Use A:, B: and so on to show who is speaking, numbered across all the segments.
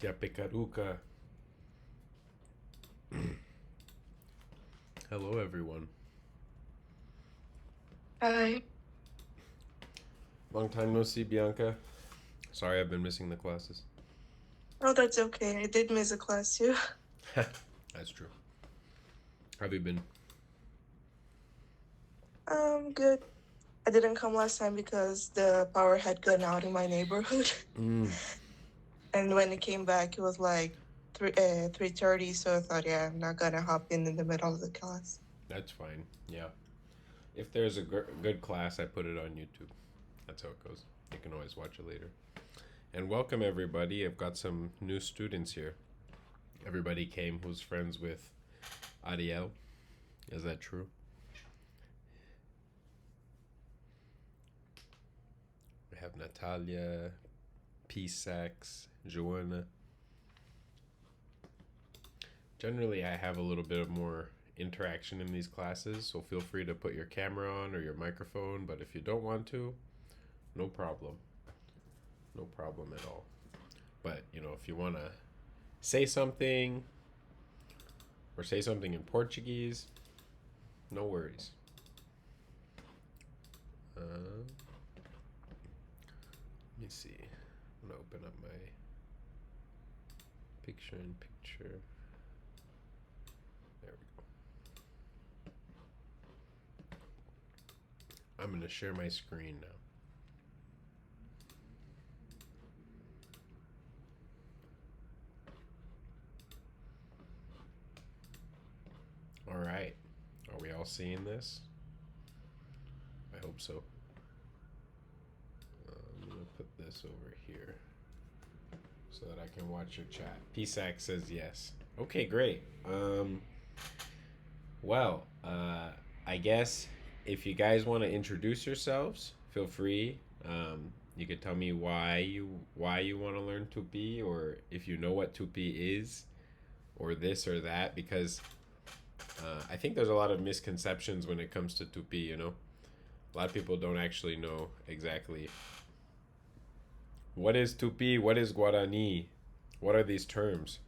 A: Ya picaruca. Hello, everyone.
B: Hi.
A: Long time no see, Bianca. Sorry, I've been missing the classes.
B: Oh, that's okay. I did miss a class too.
A: That's true. How have you been?
B: Good. I didn't come last time because the power had gone out in my neighborhood,
A: Mm,
B: and when it came back, it was like 3:30. So I thought, yeah, I'm not gonna hop in the middle of the class.
A: that's fine. Yeah. If there's a good class, I put it on YouTube. That's how it goes. You can always watch it later. And welcome, everybody. I've got some new students here. Everybody came who's friends with Ariel. Is that true? We have Natalia, P-Sax, Joanna. Generally, I have a little bit of more interaction in these classes, so feel free to put your camera on or your microphone, but if you don't want to, no problem. No problem at all. But, if you want to say something or say something in Portuguese, no worries. Let me see. I'm going to open up my picture in picture. There we go. I'm going to share my screen now. All right. Are we all seeing this? I hope so. I'm going to put this over here so that I can watch your chat. PSAC says yes. Okay, great. Well, I guess if you guys want to introduce yourselves, feel free. You could tell me why you want to learn Tupi, or if you know what Tupi is, or this or that, because I think there's a lot of misconceptions when it comes to Tupi. A lot of people don't actually know exactly what is Tupi, what is Guarani, what are these terms.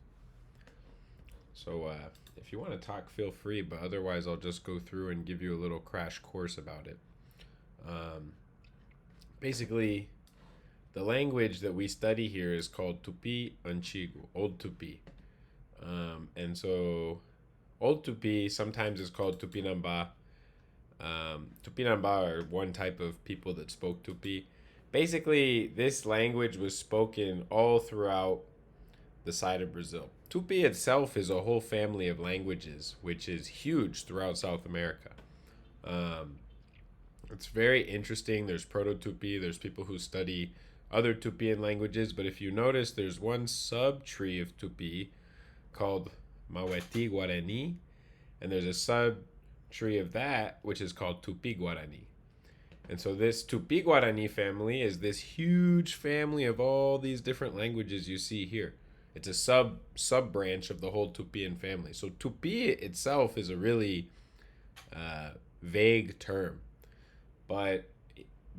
A: So if you want to talk, feel free, but otherwise, I'll just go through and give you a little crash course about it. Um, Basically, the language that we study here is called Tupi Antigo, Old Tupi. And so, Old Tupi sometimes is called Tupinamba. Tupinamba are one type of people that spoke Tupi. Basically, this language was spoken all throughout the side of Brazil. Tupi itself is a whole family of languages, which is huge throughout South America. Um, it's very interesting. There's Proto Tupi, there's people who study other Tupian languages, but if you notice, there's one sub tree of Tupi called Maweti Guarani, and there's a sub tree of that which is called Tupi Guarani. And so this Tupi Guarani family is this huge family of all these different languages you see here. It's a sub branch of the whole Tupian family. So Tupi itself is a really vague term, but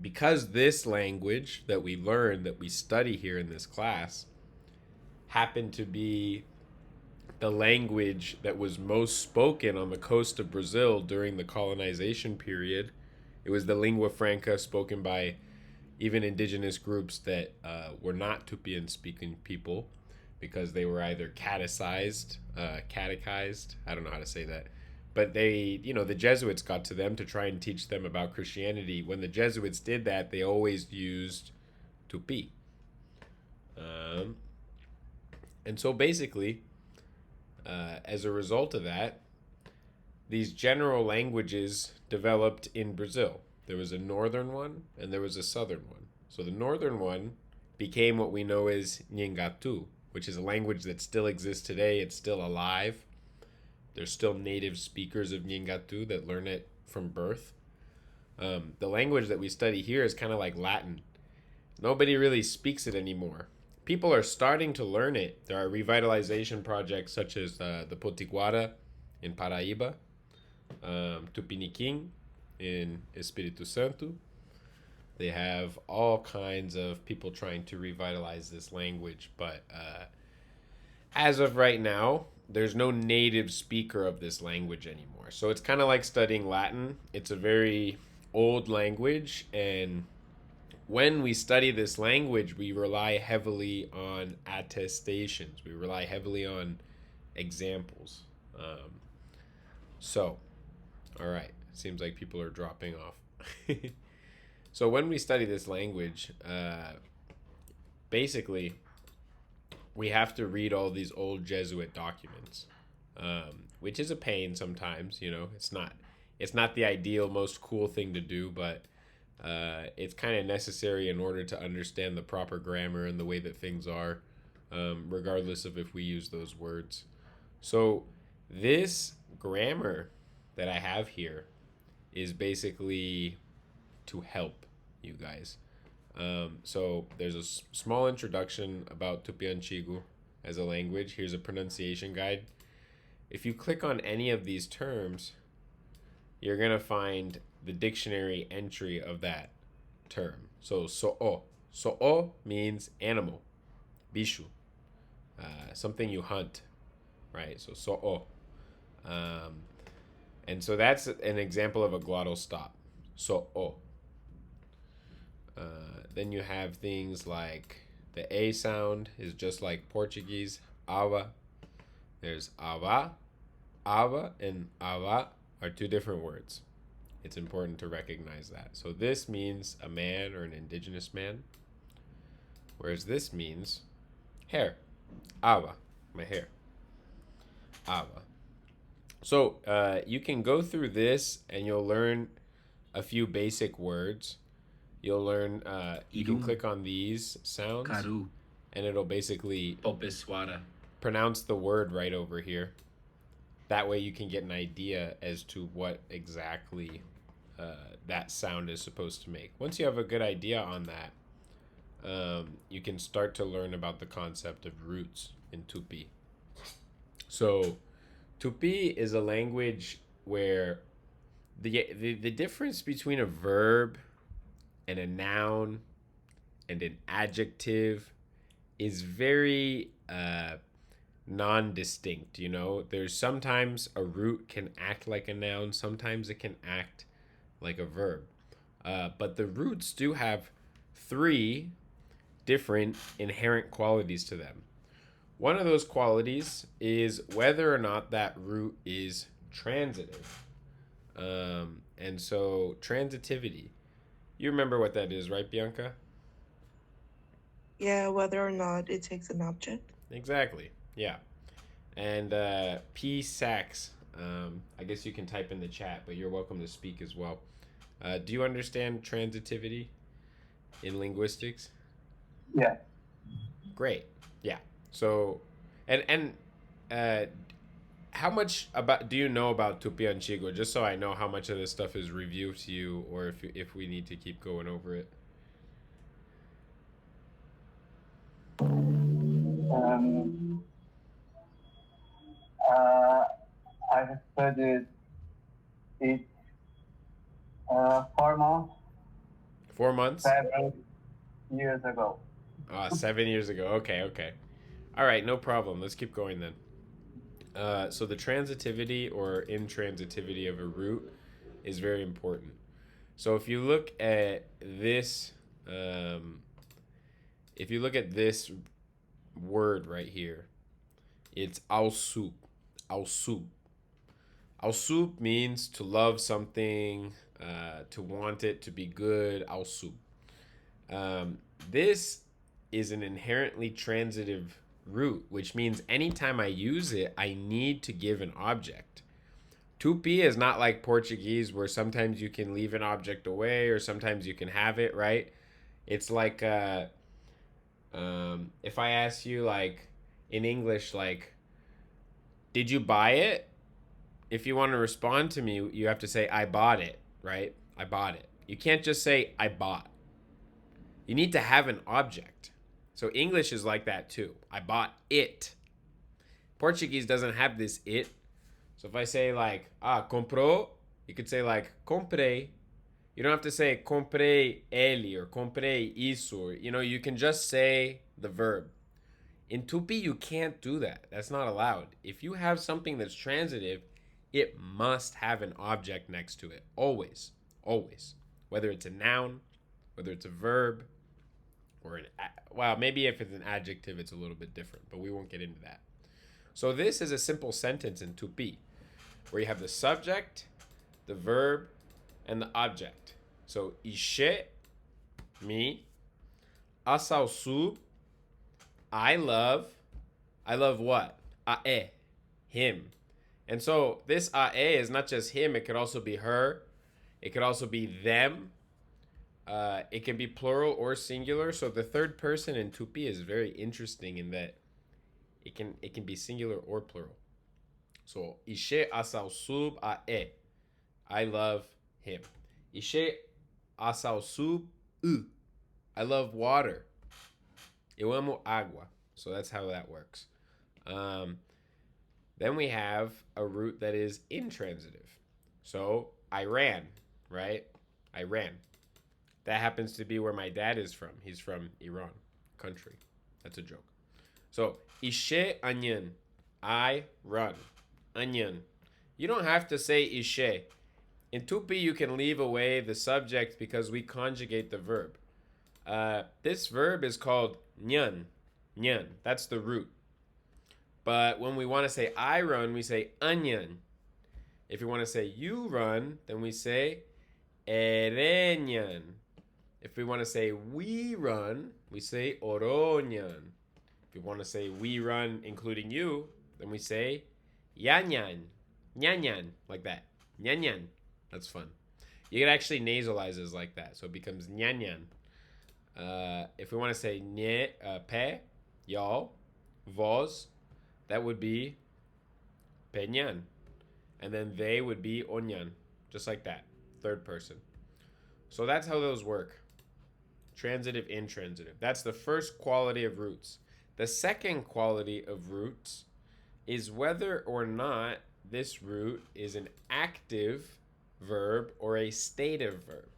A: because this language that we learn, that we study here in this class, happened to be the language that was most spoken on the coast of Brazil during the colonization period. It was the lingua franca spoken by even indigenous groups that were not Tupian speaking people, because they were either catechized. I don't know how to say that. But the Jesuits got to them to try and teach them about Christianity. When the Jesuits did that, they always used Tupi. Um, and so basically, as a result of that, these general languages developed in Brazil. There was a northern one and there was a southern one. So the northern one became what we know as Nhangatu, which is a language that still exists today. It's still alive. There's still native speakers of Nhangatu that learn it from birth. The language that we study here is kind of like Latin. Nobody really speaks it anymore. People are starting to learn it. There are revitalization projects such as the Potiguara in Paraíba, Tupiniquim in Espírito Santo. They have all kinds of people trying to revitalize this language, but As of right now, there's no native speaker of this language anymore. So it's kind of like studying Latin. It's a very old language, and when we study this language, we rely heavily on attestations. We rely heavily on examples. Um, so, all right, seems like people are dropping off. So when we study this language, basically we have to read all these old Jesuit documents, which is a pain sometimes. You know, it's not the ideal, most cool thing to do, but it's kind of necessary in order to understand the proper grammar and the way that things are, regardless of if we use those words. So this grammar that I have here is basically to help you guys. So there's a small introduction about Tupi Antigo as a language. Here's a pronunciation guide. If you click on any of these terms, you're gonna find the dictionary entry of that term. So so'o means animal, bishu, something you hunt, right? So so'o, um, and so that's an example of a glottal stop. So'o. Then you have things like the A sound is just like Portuguese, ava. There's ava. Ava and ava are two different words. It's important to recognize that. So this means a man or an indigenous man, whereas this means hair. Ava, my hair. Ava. So you can go through this and you'll learn a few basic words. You'll learn, you can click on these sounds
C: Karu,
A: and it'll basically
C: Popeswara,
A: pronounce the word right over here. That way you can get an idea as to what exactly that sound is supposed to make. Once you have a good idea on that, you can start to learn about the concept of roots in Tupi. So Tupi is a language where the difference between a verb and a noun and an adjective is very non-distinct. You know, there's sometimes a root can act like a noun, sometimes it can act like a verb, but the roots do have three different inherent qualities to them. One of those qualities is whether or not that root is transitive. And so transitivity, you remember what that is, right, Bianca?
B: Yeah, whether or not it takes an object.
A: Exactly. Yeah. And P. Sachs, I guess you can type in the chat, but you're welcome to speak as well. Do you understand transitivity in linguistics?
D: Yeah.
A: Great. Yeah. So, and uh, how much about do you know about Tupi Antigo? Just so I know how much of this stuff is review to you, or if we need to keep going over it.
D: Um, uh, I've studied it 4 months,
A: 4 months?
D: 7 years ago.
A: 7 years ago. Okay, okay. All right, no problem. Let's keep going then. So the transitivity or intransitivity of a root is very important. So um, if you look at this word right here, it's alsup. Alsup. Alsup means to love something, to want it to be good. Alsup. This is an inherently transitive root, which means anytime I use it, I need to give an object. Tupi is not like Portuguese where sometimes you can leave an object away or sometimes you can have it, right? It's like if I ask you like in English, like, did you buy it? If you want to respond to me, you have to say, I bought it, right? I bought it. You can't just say, I bought. You need to have an object. So English is like that too. I bought it. Portuguese doesn't have this it. So if I say like, comprou, you could say like, comprei. You don't have to say comprei ele or comprei isso. Or, you can just say the verb. In Tupi, you can't do that. That's not allowed. If you have something that's transitive, it must have an object next to it. Always. Always. Whether it's a noun, whether it's a verb, or well, maybe if it's an adjective, it's a little bit different, but we won't get into that. So this is a simple sentence in Tupi, where you have the subject, the verb, and the object. So ishe, me. Asal sub, I love what? Ae, him. And so this ae is not just him, it could also be her. It could also be them. It can be plural or singular. So the third person in Tupi is very interesting in that it can be singular or plural. So ishe asal sub ae, I love him. Ishe asal sub u, I love water. Eu amo agua. So that's how that works. Then we have a root that is intransitive. So I ran, right? I ran. That happens to be where my dad is from. He's from Iran, country. That's a joke. So ishe anyan, I run. Anyan. You don't have to say ishe. In Tupi, you can leave away the subject because we conjugate the verb. This verb is called nyan. Nyan. That's the root. But when we want to say I run, we say anyan. If we want to say you run, then we say erenyan. If we want to say we run, we say oronyan. If we want to say we run including you, then we say yanyan. Nyanyan. Like that. Nyanyan. That's fun. You can actually nasalize it like that. So it becomes nyanyan. If we want to say nye, pe, y'all, vos, that would be peñan. And then they would be onyan. Just like that. Third person. So that's how those work. Transitive, intransitive. That's the first quality of roots. The second quality of roots is whether or not this root is an active verb or a stative verb.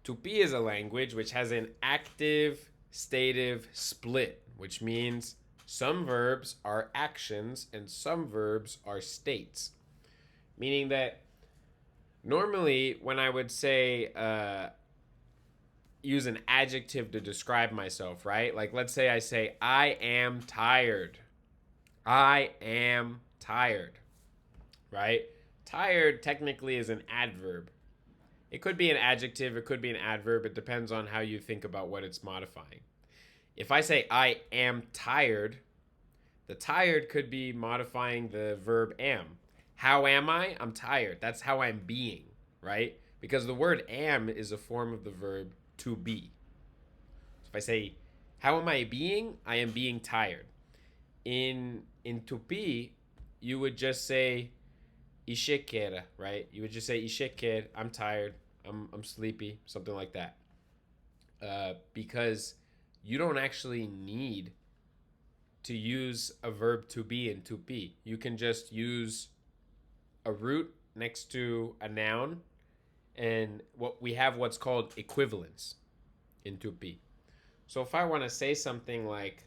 A: Tupi is a language which has an active stative split, which means some verbs are actions and some verbs are states. Meaning that normally when I would say use an adjective to describe myself, right? Like let's say I say I am tired. I am tired. Right? Tired technically is an adverb. It could be an adjective, it could be an adverb. It depends on how you think about what it's modifying. If I say I am tired, the tired could be modifying the verb am. How am I? I'm tired. That's how I'm being, right? Because the word am is a form of the verb to be. So if I say, how am I being? I am being tired. In Tupi, you would just say, Ishekera, right? You would just say Isheker, I'm tired, I'm sleepy, something like that. Because you don't actually need to use a verb to be in Tupi. You can just use a root next to a noun, and what's called equivalence in Tupi. So if I want to say something like,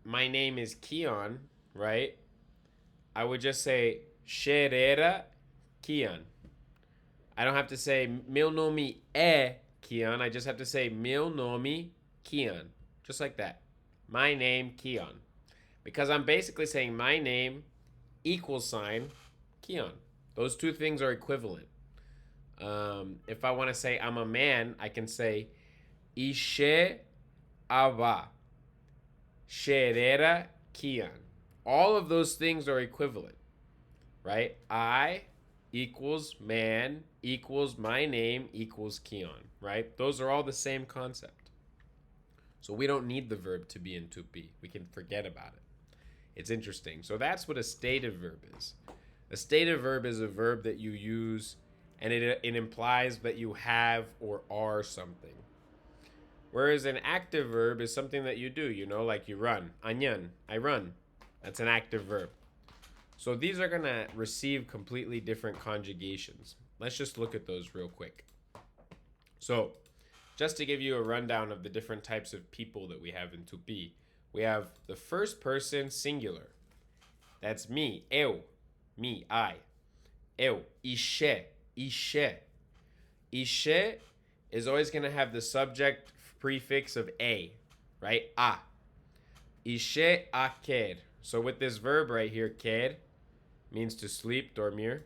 A: my name is Kion, right? I would just say Sherera Kian. I don't have to say Meu nome é Kian. I just have to say Meu nome Kian. Just like that. My name Kian. Because I'm basically saying my name equals sign Kian. Those two things are equivalent. If I want to say I'm a man, I can say Ishe Ava. Sherera Kian. All of those things are equivalent, right? I equals man equals my name equals Kion, right? Those are all the same concept. So we don't need the verb to be in Tupi. We can forget about it. It's interesting. So that's what a stative verb is. A stative verb is a verb that you use and it implies that you have or are something. Whereas an active verb is something that you do, like you run. Anyan, I run. That's an active verb. So these are going to receive completely different conjugations. Let's just look at those real quick. So just to give you a rundown of the different types of people that we have in Tupi, we have the first person singular. That's me, eu, me, I. Eu, ishe, ishe. Ishe is always going to have the subject prefix of a, right? A. Ishe a quer. So with this verb right here, quer, means to sleep, dormir.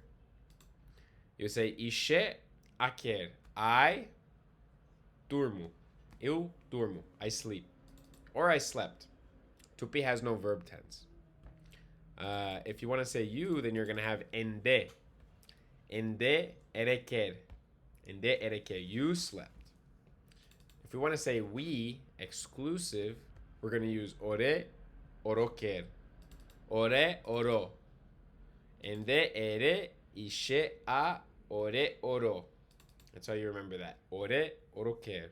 A: You say ishe a quer. I durmo. Eu durmo. I sleep. Or I slept. Tupi has no verb tense. If you want to say you, then you're going to have ende. Ende erequer. Ende erequer. You slept. If we want to say we, exclusive, we're going to use ore, oroquer. Ore, oro. Ende ere, ishe a, ore, oro. That's how you remember that. Ore, oroquer.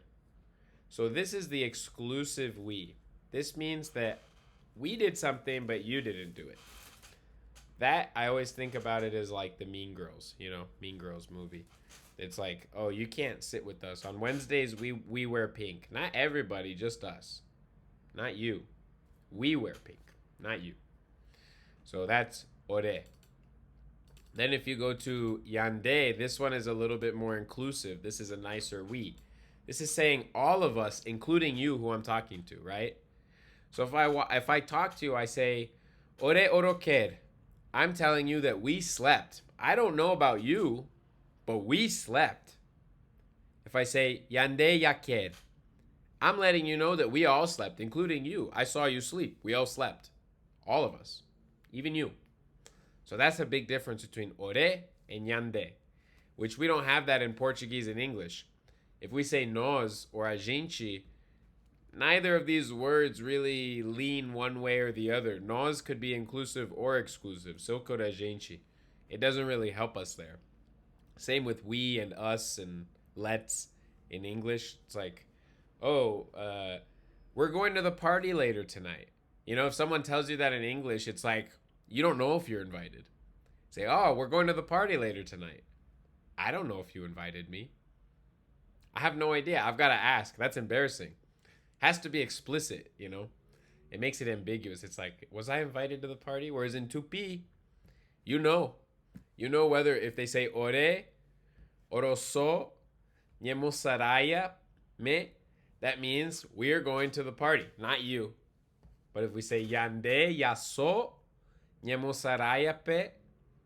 A: So this is the exclusive we. This means that we did something, but you didn't do it. That, I always think about it as like the Mean Girls, Mean Girls movie. It's like, oh, you can't sit with us. On Wednesdays, we wear pink. Not everybody, just us. Not you. We wear pink, not you. So that's ore. Then if you go to yande, this one is a little bit more inclusive. This is a nicer we. This is saying all of us, including you who I'm talking to, right? So if I talk to you, I say, ore oroquer. I'm telling you that we slept. I don't know about you, but we slept. If I say, yande yaquer, I'm letting you know that we all slept, including you. I saw you sleep. We all slept. All of us. Even you. So that's a big difference between ore and yande, which we don't have that in Portuguese and English. If we say nós or a gente, neither of these words really lean one way or the other. Nós could be inclusive or exclusive. So could a gente. It doesn't really help us there. Same with we and us and let's in English. It's like, oh, we're going to the party later tonight. If someone tells you that in English, it's like, you don't know if you're invited. Say, oh, we're going to the party later tonight. I don't know if you invited me. I have no idea. I've got to ask. That's embarrassing. Has to be explicit, It makes it ambiguous. It's like, was I invited to the party? Whereas in Tupi, you know. You know whether if they say ore, oroso, ñemosaraya, me, that means we're going to the party, not you. But if we say yande, yaso, ñemosaraya pe,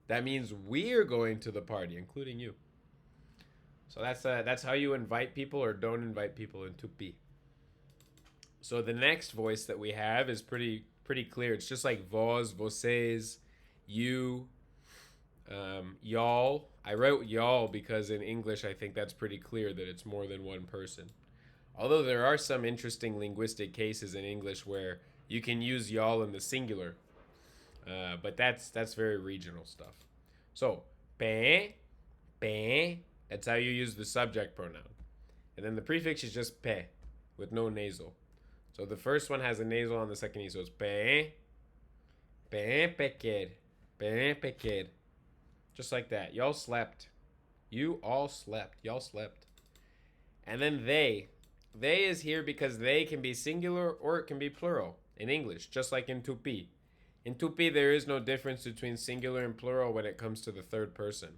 A: that means we're going to the party, including you. So that's how you invite people or don't invite people in Tupi. So the next voice that we have is pretty clear. It's just like vós, vocês, you, y'all. I wrote y'all because in English I think that's pretty clear that it's more than one person. Although there are some interesting linguistic cases in English where you can use y'all in the singular, but that's very regional stuff. So pe, that's how you use the subject pronoun, and then the prefix is just pe, with no nasal. So the first one has a nasal on the second E, so it's pe, pequer. Just like that. Y'all slept. You all slept. Y'all slept. And then they. They is here because they can be singular or it can be plural in English, just like in Tupi. In Tupi, there is no difference between singular and plural when it comes to the third person.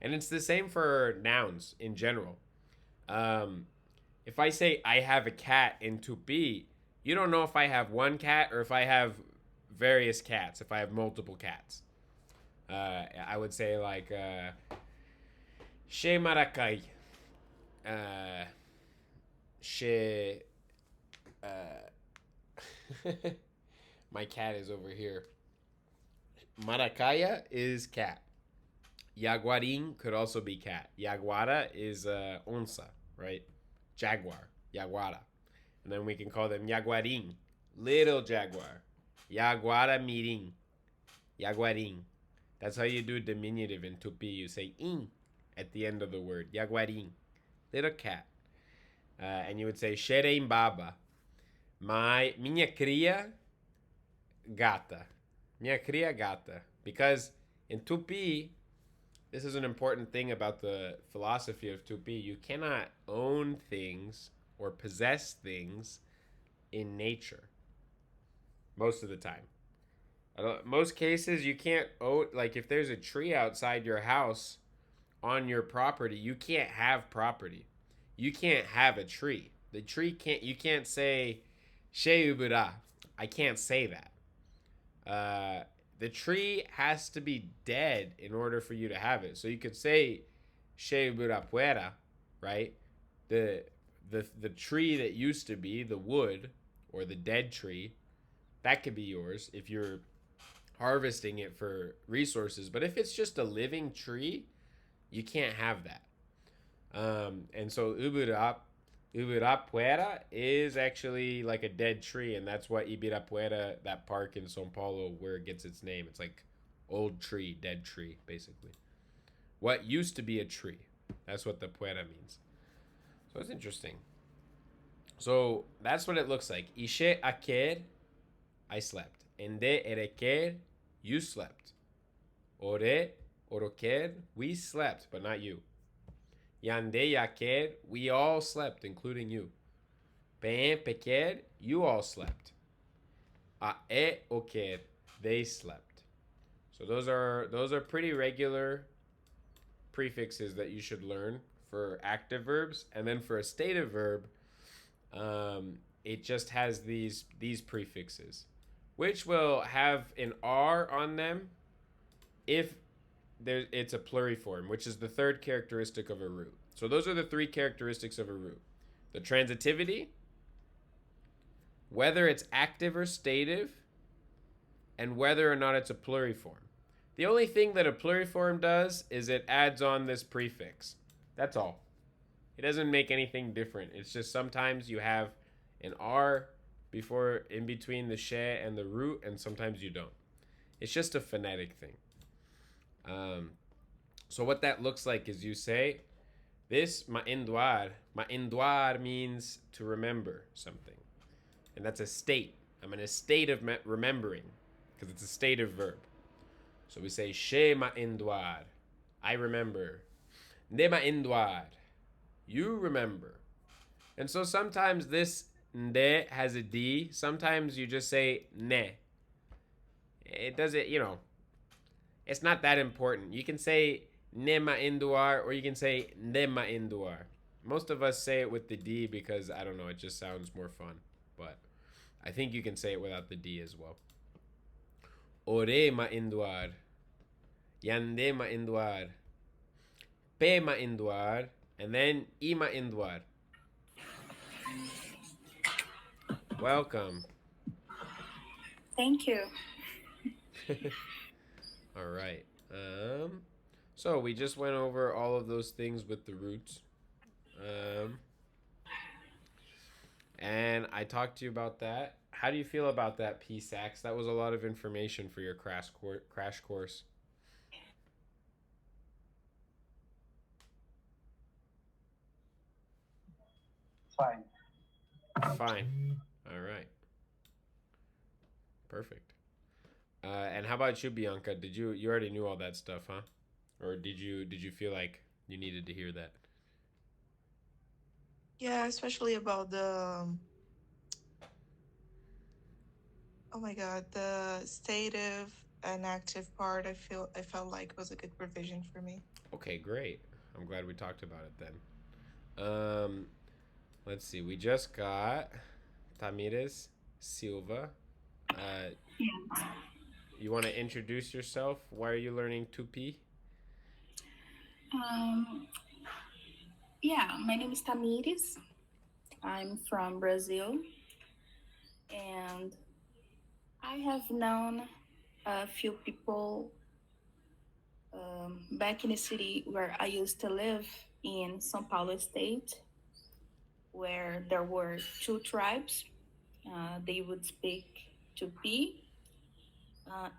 A: And it's the same for nouns in general. If I say I have a cat in Tupi, you don't know if I have one cat or if I have various cats, if I have multiple cats. I would say like She Maracay. She my cat is over here. Maracaya is cat. Jaguarin could also be cat. Jaguara is onça, right? Jaguar, jaguara. And then we can call them jaguarin, little jaguar. Jaguara mirim, jaguarin. That's how you do diminutive in Tupi. You say in at the end of the word. Jaguarin, little cat. And you would say xerem baba. Minha cria gata. Minha cria gata. Because in Tupi, this is an important thing about the philosophy of Tupi. You cannot own things or possess things in nature most of the time. Most cases, you can't own, like, if there's a tree outside your house on your property, you can't have property. You can't have a tree. The tree can't, you can't say, Sheubura. I can't say that. The tree has to be dead in order for you to have it. So you could say Sheubura puera, right? The, the tree that used to be, the wood, or the dead tree, that could be yours if you're harvesting it for resources. But if it's just a living tree, you can't have that. And so Ibirapuera is actually like a dead tree, and that's what Ibirapuera, that park in Sao Paulo, where it gets its name. It's like old tree, dead tree, basically. What used to be a tree. That's what the puera means. So it's interesting. So that's what it looks like. Ishe aker, I slept. Ende ereker, you slept. Ore, oroker, we slept, but not you. Yande yaker, we all slept, including you. Pen peker, you all slept. Ae oker, they slept. So those are pretty regular prefixes that you should learn for active verbs, and then for a stative verb, it just has these prefixes, which will have an R on them if it's a pluriform, which is the third characteristic of a root. So those are the three characteristics of a root: the transitivity, whether it's active or stative, and whether or not it's a pluriform. The only thing that a pluriform does is it adds on this prefix. That's all. It doesn't make anything different. It's just sometimes you have an R before, in between the she and the root, and sometimes you don't. It's just a phonetic thing. So what that looks like is you say, this ma'induar. Ma'induar means to remember something. And that's a state. I'm in a state of remembering, because it's a stative verb. So we say, she ma'induar. I remember. Ne ma'induar. You remember. And so sometimes this nde has a D. Sometimes you just say ne. It doesn't, it's not that important. You can say nema induar or you can say nema induar. Most of us say it with the D because, I don't know, it just sounds more fun. But I think you can say it without the D as well. Ore ma induar. Yande ma induar. Pe ma induar. And then ima induar. Welcome.
C: Thank you.
A: All right. So we just went over all of those things with the roots. And I talked to you about that. How do you feel about that, P-Sax? That was a lot of information for your crash course.
D: Fine.
A: Fine. All right. Perfect. And how about you, Bianca? Did you already knew all that stuff, huh? Or did you feel like you needed to hear that?
B: Yeah, especially about the oh my god, the stative and active part. I felt like was a good revision for me.
A: Okay, great. I'm glad we talked about it then. Let's see. We just got Tamires Silva.
C: Yeah.
A: You want to introduce yourself? Why are you learning Tupi?
C: Um, yeah, my name is Tamires. I'm from Brazil, and I have known a few people back in the city where I used to live in São Paulo state, where there were two tribes. They would speak Tupi.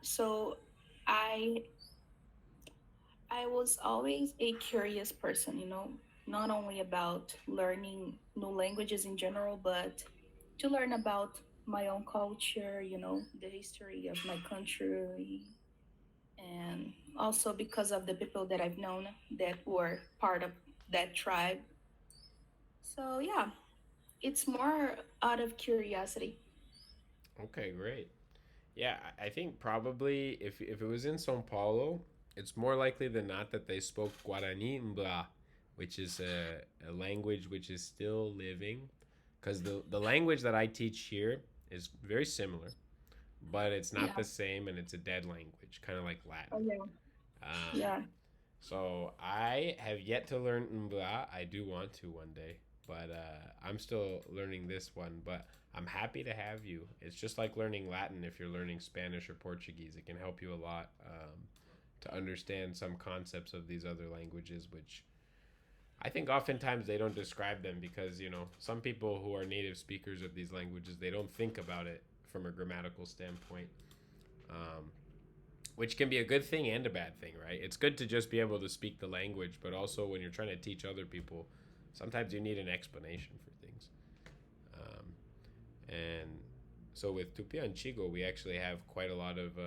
C: So I I was always a curious person, not only about learning new languages in general, but to learn about my own culture, the history of my country and also because of the people that I've known that were part of that tribe. So yeah, it's more out of curiosity.
A: Okay, great. Yeah, I think probably if it was in São Paulo, it's more likely than not that they spoke Guarani Mbla, which is a language which is still living. Because the language that I teach here is very similar, but it's not
C: Yeah.
A: the same and it's a dead language, kind of like
C: Oh
A: Latin.
C: yeah.
A: Um,
C: Yeah.
A: so I have yet to learn Mbla. I do want to one day, but I'm still learning this one. But I'm happy to have you. It's just like learning Latin if you're learning Spanish or Portuguese. It can help you a lot to understand some concepts of these other languages, which I think oftentimes they don't describe them because, some people who are native speakers of these languages, they don't think about it from a grammatical standpoint. Um, which can be a good thing and a bad thing, right? It's good to just be able to speak the language, but also when you're trying to teach other people, sometimes you need an explanation for things. Um, and so with Tupi Antigo, we actually have quite a lot of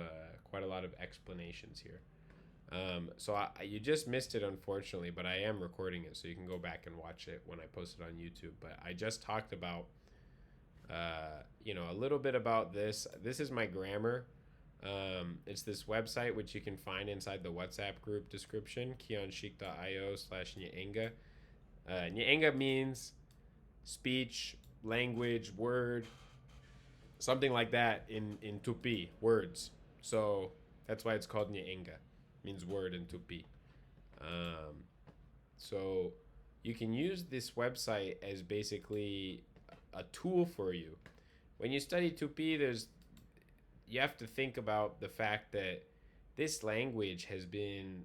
A: explanations here. You just missed it, unfortunately, but I am recording it, so you can go back and watch it when I post it on YouTube. But I just talked about, a little bit about this. This is my grammar. It's this website which you can find inside the WhatsApp group description, kionchic.io/nyenga. Nyenga means speech, language, word, something like that in Tupi, words. So that's why it's called Nyenga, means word in Tupi. Um, so you can use this website as basically a tool for you. When you study Tupi, you have to think about the fact that this language has been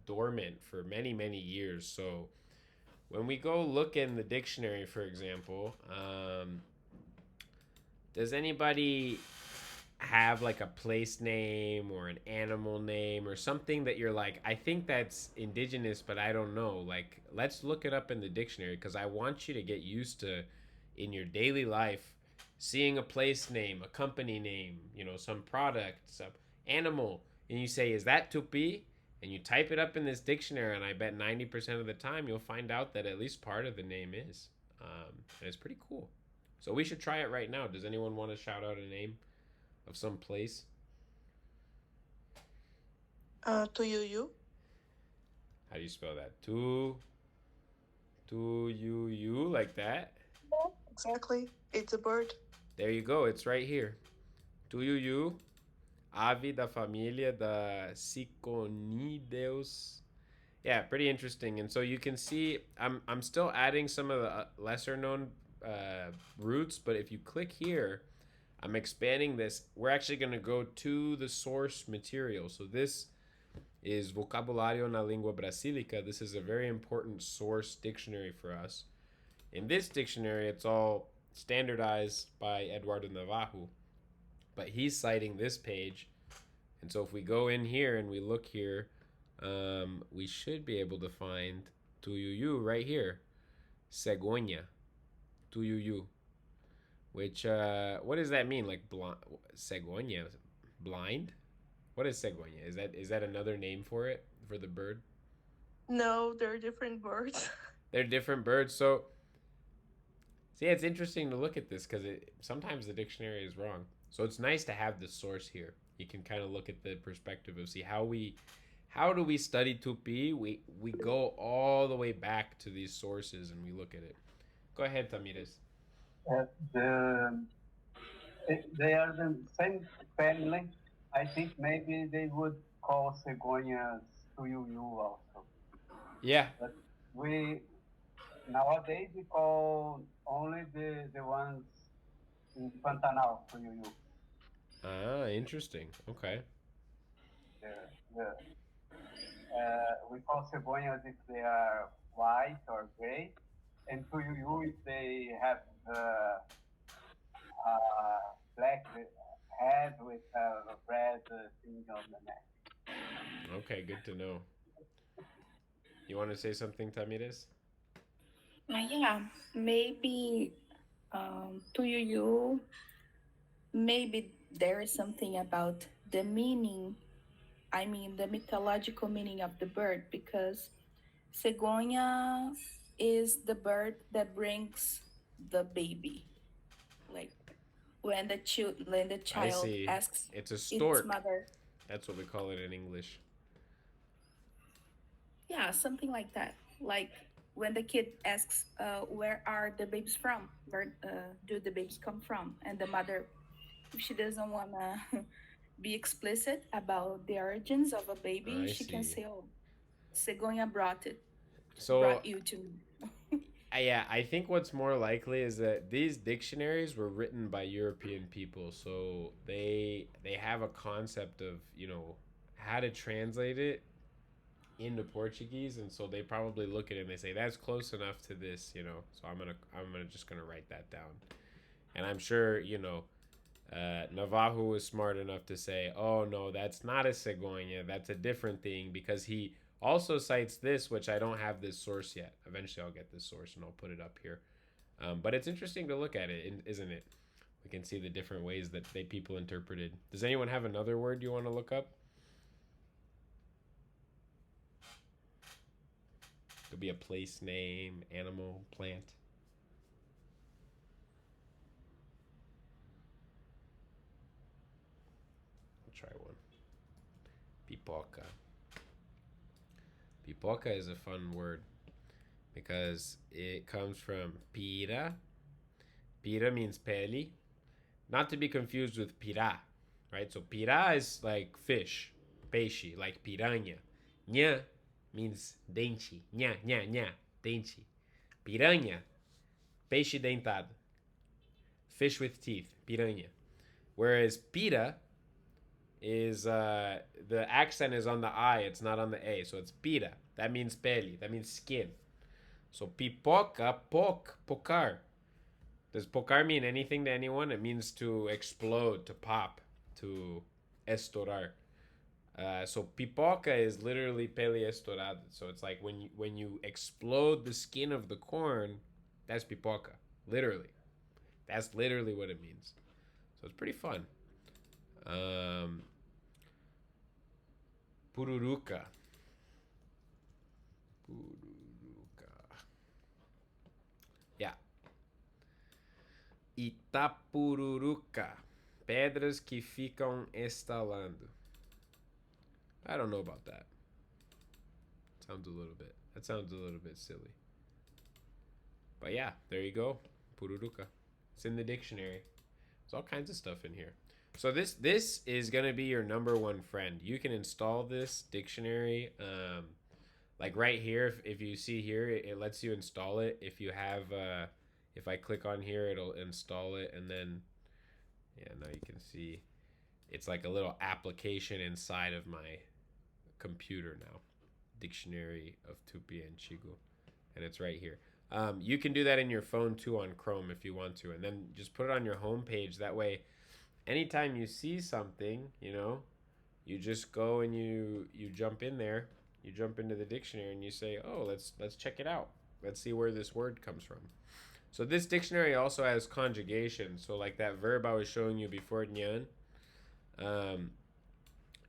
A: dormant for many, many years. So when we go look in the dictionary, for example, does anybody have like a place name or an animal name or something that you're like, I think that's indigenous, but I don't know? Like, let's look it up in the dictionary because I want you to get used to in your daily life seeing a place name, a company name, some product, some animal, and you say, is that Tupi? And you type it up in this dictionary, and I bet 90% of the time you'll find out that at least part of the name is. And it's pretty cool. So we should try it right now. Does anyone want to shout out a name of some place?
B: To you.
A: How do you spell that? Tu, like that.
B: Exactly. It's a bird.
A: There you go. It's right here. Tu, ave da família da Ciconideus. Yeah, pretty interesting. And so you can see, I'm still adding some of the lesser known roots, but if you click here, I'm expanding this. We're actually going to go to the source material. So this is Vocabulário na Língua Brasílica. This is a very important source dictionary for us. In this dictionary, it's all standardized by Eduardo Navajo, but he's citing this page. And so if we go in here and we look here, we should be able to find Tuyuyu right here. Cegonha. Tuyuyu. Which, what does that mean? Like, Cegonha? Blind? What is Cegonha? Is that another name for it? For the bird?
B: No, they're different birds.
A: They're different birds. So, see, it's interesting to look at this because sometimes the dictionary is wrong. So it's nice to have the source here. You can kind of look at the perspective of see how do we study Tupi? We go all the way back to these sources and we look at it. Go ahead, Tamires.
D: The, they are the same family. I think maybe they would call cegonias tuyuyu also.
A: Yeah.
D: But we nowadays we call only the ones in Pantanal tuyuyu.
A: Ah, interesting. Okay.
D: We call cegonias if they are white or gray, and tuyuyu if they have black head with a red thing on the neck.
A: Okay, good to know. You want to say something, Tamires?
C: Yeah, maybe to maybe there is something about the meaning I mean the mythological meaning of the bird, because cegonha is the bird that brings the baby. Like when the
A: I
C: child
A: see.
C: asks
A: It's a
C: its
A: stork.
C: mother,
A: That's what we call it in English.
C: yeah, something like that. Like when the kid asks, "Where are the babies from? Where do the babies come from?" And the mother, if she doesn't wanna be explicit about the origins of a baby,
A: I
C: she can
A: see.
C: say, "Oh, cegonha
A: So,
C: brought you to me."
A: yeah, I think what's more likely is that these dictionaries were written by European people, so they have a concept of how to translate it into Portuguese, and so they probably look at it and they say that's close enough to this. So I'm gonna just gonna write that down, and I'm sure Navajo was smart enough to say, oh no, that's not a cigogna, that's a different thing, because he also cites this, which I don't have this source yet. Eventually I'll get this source and I'll put it up here. But it's interesting to look at it, isn't it? We can see the different ways that people interpreted. Does anyone have another word you want to look up? Could be a place name, animal, plant. I'll try one. Pipoca. Pipoca is a fun word because it comes from pira. Pira means pele, not to be confused with pira, right? So pira is like fish, peixe, like piranha. Nha means dente. Nha, nha, nha, dente. Piranha, peixe dentado, fish with teeth, piranha. Whereas pira is the accent is on the I, it's not on the A, so it's pira. That means pele, that means skin. So pipoca, pocar. Does pocar mean anything to anyone? It means to explode, to pop, to estourar. So pipoca is literally pele estourado. So it's like when you explode the skin of the corn, that's pipoca. Literally, that's literally what it means. So it's pretty fun. Um, pururuca. Pururuca. Yeah. Itapururuca. Pedras que ficam estalando. I don't know about that. That sounds a little bit silly. But yeah, there you go. Pururuca. It's in the dictionary. There's all kinds of stuff in here. So this is gonna be your number one friend. You can install this dictionary, like right here. If you see here, it lets you install it. If you have, if I click on here, it'll install it, and then yeah, now you can see it's like a little application inside of my computer now. Dictionary of Tupi Antigo, and it's right here. You can do that in your phone too on Chrome if you want to, and then just put it on your home page. That way, anytime you see something, you just go and you jump in there, you jump into the dictionary and you say, oh, let's check it out. Let's see where this word comes from. So this dictionary also has conjugation. So like that verb I was showing you before, nyan, um,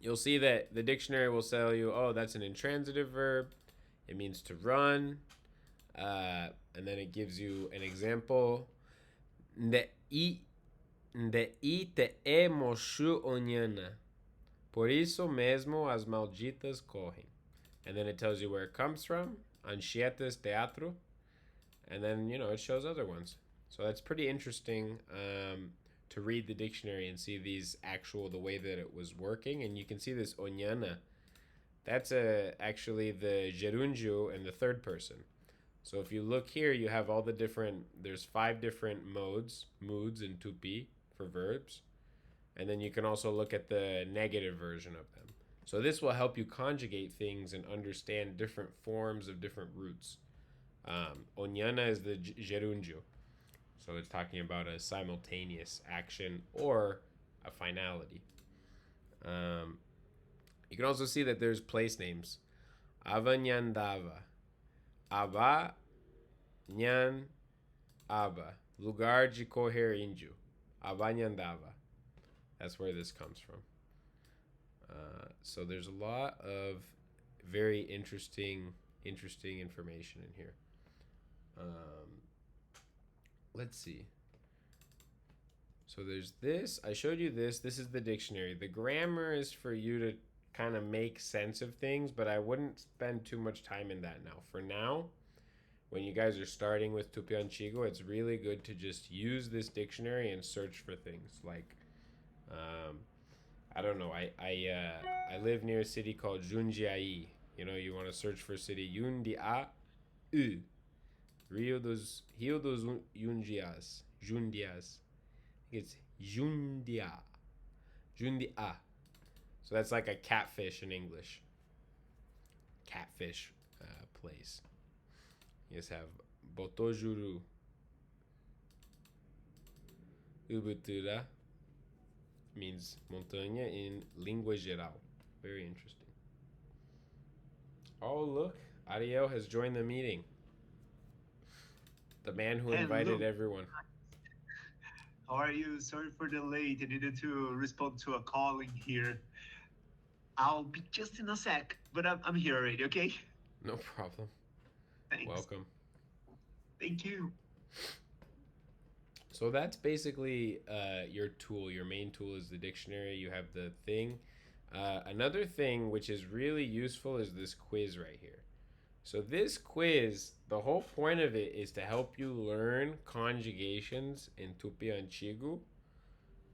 A: you'll see that the dictionary will tell you, oh, that's an intransitive verb. It means to run. And then it gives you an example. De te emoshu onyana. Por isso mesmo as malditas correm. And then it tells you where it comes from. Anchietas teatro. And then, it shows other ones. So that's pretty interesting to read the dictionary and see the way that it was working. And you can see this onyana. That's actually the gerundio in the third person. So if you look here, you have all the there's 5 different moods in Tupi for verbs. And then you can also look at the negative version of them. So this will help you conjugate things and understand different forms of different roots. Onyana is the gerundio. So it's talking about a simultaneous action or a finality. You can also see that there's place names. Avanyandava. Aba, Nyan, Aba. Lugar de correr índio. Avanyandava. That's where this comes from. So there's a lot of very interesting information in here. Let's see. So there's this. I showed you this. This is the dictionary. The grammar is for you to kind of make sense of things, but I wouldn't spend too much time in that now. For now, when you guys are starting with Tupi Antigo, it's really good to just use this dictionary and search for things. Like, I don't know. I live near a city called Jundiaí. You know, you want to search for a city Jundiaí, Rio dos Jundias. Jundias. It's Jundia. Jundia. So that's like a catfish in English. Catfish place. You just have Botojuru. Ubutura means montanha in língua geral. Very interesting. Oh, look. Ariel has joined the meeting. The man who invited everyone.
E: How are you? Sorry for the late. I needed to respond to a calling here. I'll be just in a sec, but I'm here already, okay?
A: No problem.
E: Thanks.
A: Welcome.
E: Thank you.
A: So that's basically your tool. Your main tool is the dictionary. You have the thing. Another thing which is really useful is this quiz right here. So this quiz, the whole point of it is to help you learn conjugations in Tupi Antigo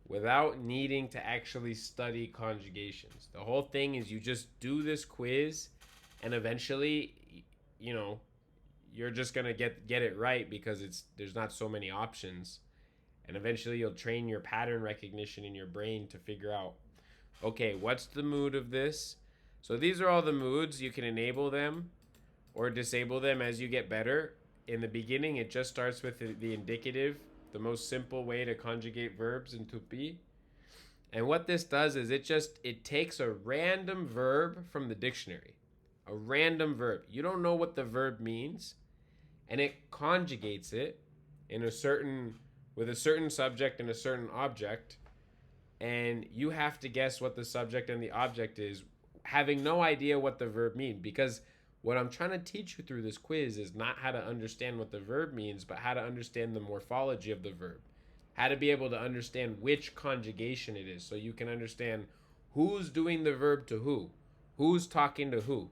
A: without needing to actually study conjugations. The whole thing is you just do this quiz and eventually, you know, you're just going to get it right because there's not so many options. And eventually you'll train your pattern recognition in your brain to figure out, okay, what's the mood of this? So these are all the moods. You can enable them or disable them as you get better. In the beginning, it just starts with the indicative, the most simple way to conjugate verbs in Tupi. And what this does is it takes a random verb from the dictionary. A random verb. You don't know what the verb means, and it conjugates it with a certain subject and a certain object, and you have to guess what the subject and the object is, having no idea what the verb means, because what I'm trying to teach you through this quiz is not how to understand what the verb means, but how to understand the morphology of the verb. How to be able to understand which conjugation it is, so you can understand who's doing the verb to who's talking to who.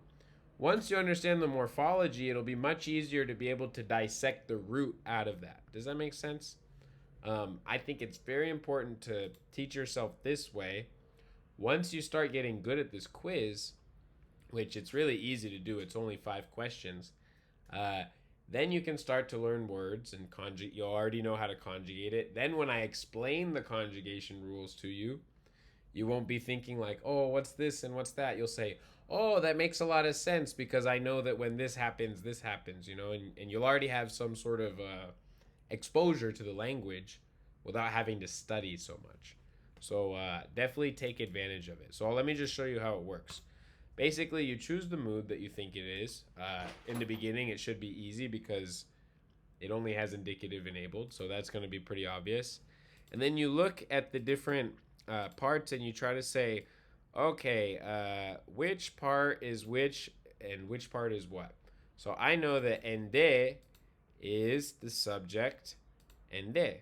A: Once you understand the morphology, it'll be much easier to be able to dissect the root out of that. Does that make sense? I think it's very important to teach yourself this way. Once you start getting good at this quiz, which it's really easy to do, it's only 5 questions, then you can start to learn words and conjugate. You already know how to conjugate it. Then when I explain the conjugation rules to you, you won't be thinking like, oh, what's this and what's that? You'll say, oh, that makes a lot of sense because I know that when this happens, you know, and you'll already have some sort of exposure to the language without having to study so much. So definitely take advantage of it. So let me just show you how it works. Basically, you choose the mood that you think it is. In the beginning, it should be easy because it only has indicative enabled, so that's going to be pretty obvious. And then you look at the different parts and you try to say, okay, which part is which and which part is what. So I know that ende is the subject ende,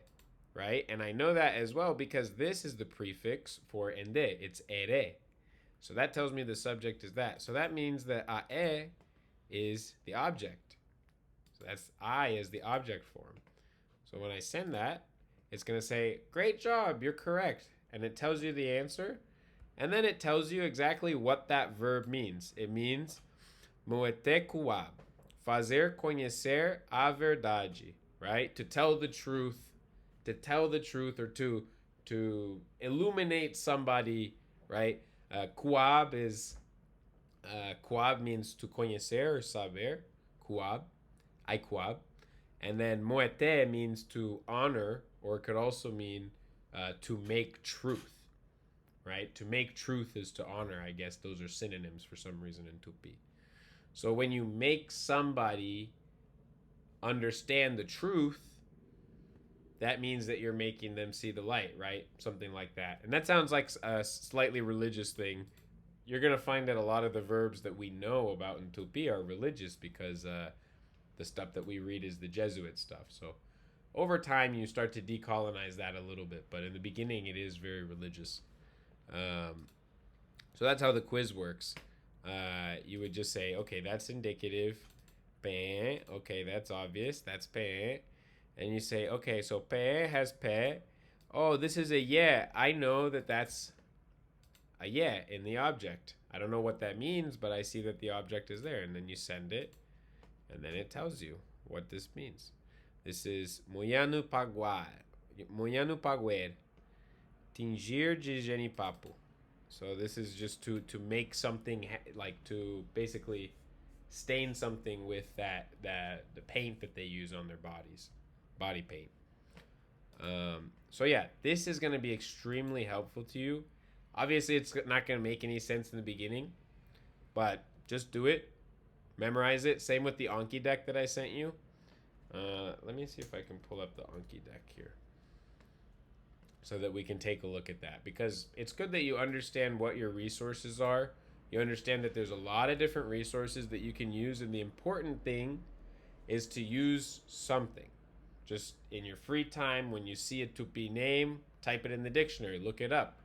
A: right? And I know that as well because this is the prefix for ende. It's ere. So that tells me the subject is that. So that means that ae is the object. So that's I is the object form. So when I send that, it's going to say, great job, you're correct. And it tells you the answer. And then it tells you exactly what that verb means. It means moete kuab, fazer conhecer a verdade, right? To tell the truth, or to illuminate somebody, right? Kuab means to conhecer or saber, kuab, ai kuab. And then moete means to honor, or it could also mean to make truth, right? To make truth is to honor, I guess. Those are synonyms for some reason in Tupi. So when you make somebody understand the truth, that means that you're making them see the light, right? Something like that. And that sounds like a slightly religious thing, you're gonna find that a lot of the verbs that we know about in Tupi are religious because the stuff that we read is the Jesuit stuff. So over time, you start to decolonize that a little bit, but in the beginning, it is very religious. So that's how the quiz works. You would just say, okay, that's indicative. Pe. Okay, that's obvious. That's pe. And you say, okay, so pe has pe. Oh, this is a yeah. I know that that's a yeah in the object. I don't know what that means, but I see that the object is there. And then you send it, and then it tells you what this means. This is Moyanu Paguar. Moyanu Paguer. Tingir de genipapo. So this is just to make something like to basically stain something with the paint that they use on their bodies, body paint. So yeah, this is going to be extremely helpful to you. Obviously, it's not going to make any sense in the beginning, but just do it, memorize it. Same with the Anki deck that I sent you. Let me see if I can pull up the Anki deck here so that we can take a look at that, because it's good that you understand what your resources are. You understand that there's a lot of different resources that you can use, and the important thing is to use something. Just in your free time, when you see a Tupi name, type it in the dictionary, look it up.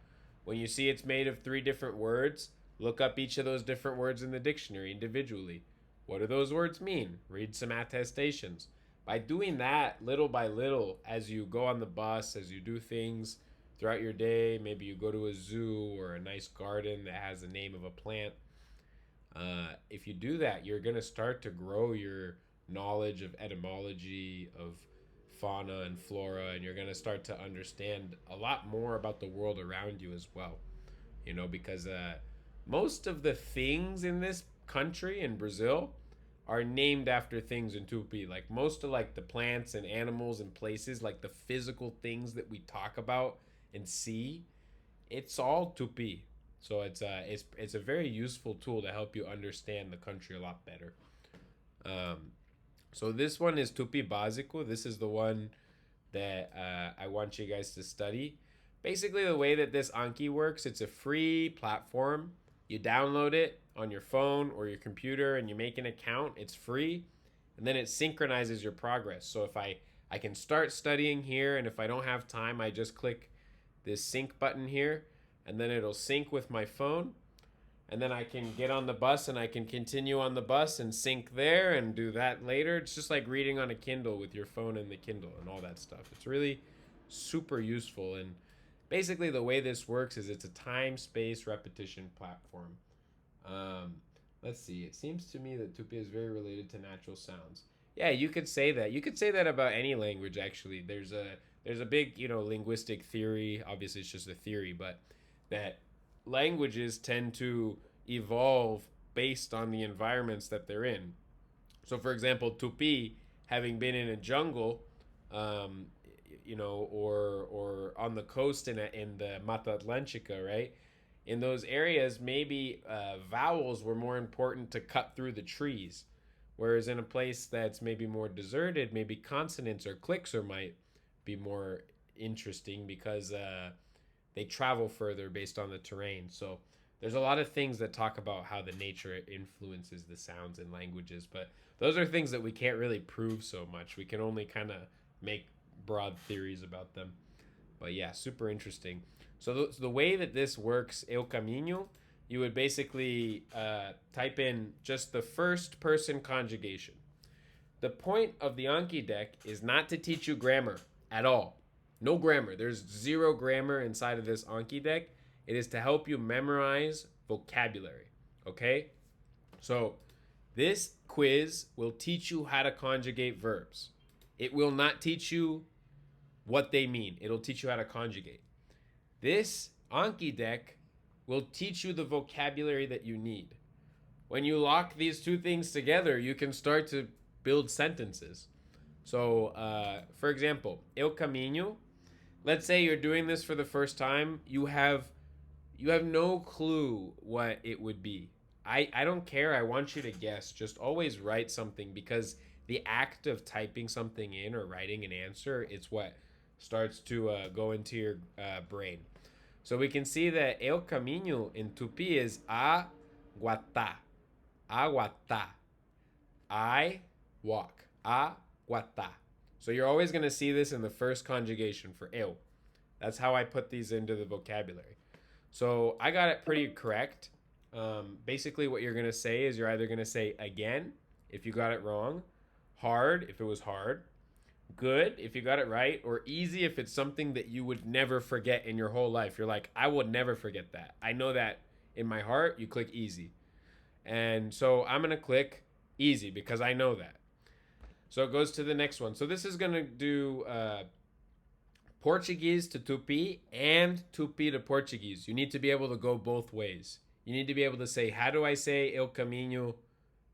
A: When you see it's made of 3 different words, look up each of those different words in the dictionary individually. What do those words mean? Read some attestations. By doing that little by little, as you go on the bus, as you do things throughout your day, maybe you go to a zoo or a nice garden that has the name of a plant. If you do that, you're going to start to grow your knowledge of etymology, of fauna and flora, and you're going to start to understand a lot more about the world around you as well. You know, because most of the things in this country, in Brazil, are named after things in Tupi. Like most of like the plants and animals and places, like the physical things that we talk about and see, it's all Tupi. So it's a very useful tool to help you understand the country a lot better. So this one is Tupi Básico. This is the one that I want you guys to study. Basically, the way that this Anki works, it's a free platform. You download it on your phone or your computer and you make an account. It's free. And then it synchronizes your progress. So if I can start studying here, and if I don't have time, I just click this sync button here, and then it'll sync with my phone. And then I can get on the bus and I can continue on the bus and sync there and do that later. It's just like reading on a Kindle with your phone and the Kindle and all that stuff. It's really super useful. And basically the way this works is it's a time, space, repetition platform. Let's see. It seems to me that Tupi is very related to natural sounds. Yeah, you could say that. You could say that about any language, actually. There's a big, linguistic theory. Obviously, it's just a theory, but that languages tend to evolve based on the environments that they're in. So, for example, Tupi, having been in a jungle, or on the coast in the Mata Atlântica, right? In those areas, maybe vowels were more important to cut through the trees. Whereas in a place that's maybe more deserted, maybe consonants or clicks might be more interesting because they travel further based on the terrain. So there's a lot of things that talk about how the nature influences the sounds in languages, but those are things that we can't really prove so much. We can only kind of make broad theories about them. But yeah, super interesting. So the way that this works, El Camino, you would basically type in just the first person conjugation. The point of the Anki deck is not to teach you grammar at all. No grammar. There's 0 grammar inside of this Anki deck. It is to help you memorize vocabulary. Okay? So this quiz will teach you how to conjugate verbs. It will not teach you what they mean. It'll teach you how to conjugate. This Anki deck will teach you the vocabulary that you need. When you lock these two things together, you can start to build sentences. So, for example, El Camino. Let's say you're doing this for the first time. You have no clue what it would be. I don't care. I want you to guess. Just always write something, because the act of typing something in or writing an answer, it's what starts to go into your brain. So we can see that el camino in Tupi is aguata. Aguata. I walk. Aguata. So you're always going to see this in the first conjugation for eu. That's how I put these into the vocabulary. So I got it pretty correct. Basically, what you're going to say is you're either going to say again if you got it wrong, hard if it was hard, good if you got it right, or easy if it's something that you would never forget in your whole life. You're like, I would never forget that. I know that in my heart. You click easy. And so I'm going to click easy because I know that. So it goes to the next one. So this is going to do Portuguese to Tupi and Tupi to Portuguese. You need to be able to go both ways. You need to be able to say, how do I say el camino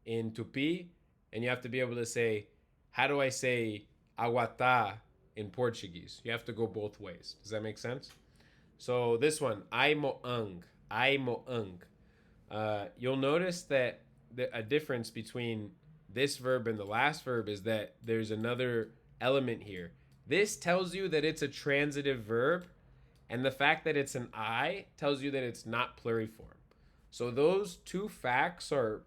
A: in Tupi? And you have to be able to say, how do I say aguata in Portuguese? You have to go both ways. Does that make sense? So this one, ai moang. Ai moang. You'll notice that a difference between this verb and the last verb is that there's another element here. This tells you that it's a transitive verb, and the fact that it's an I tells you that it's not pluriform. So those two facts are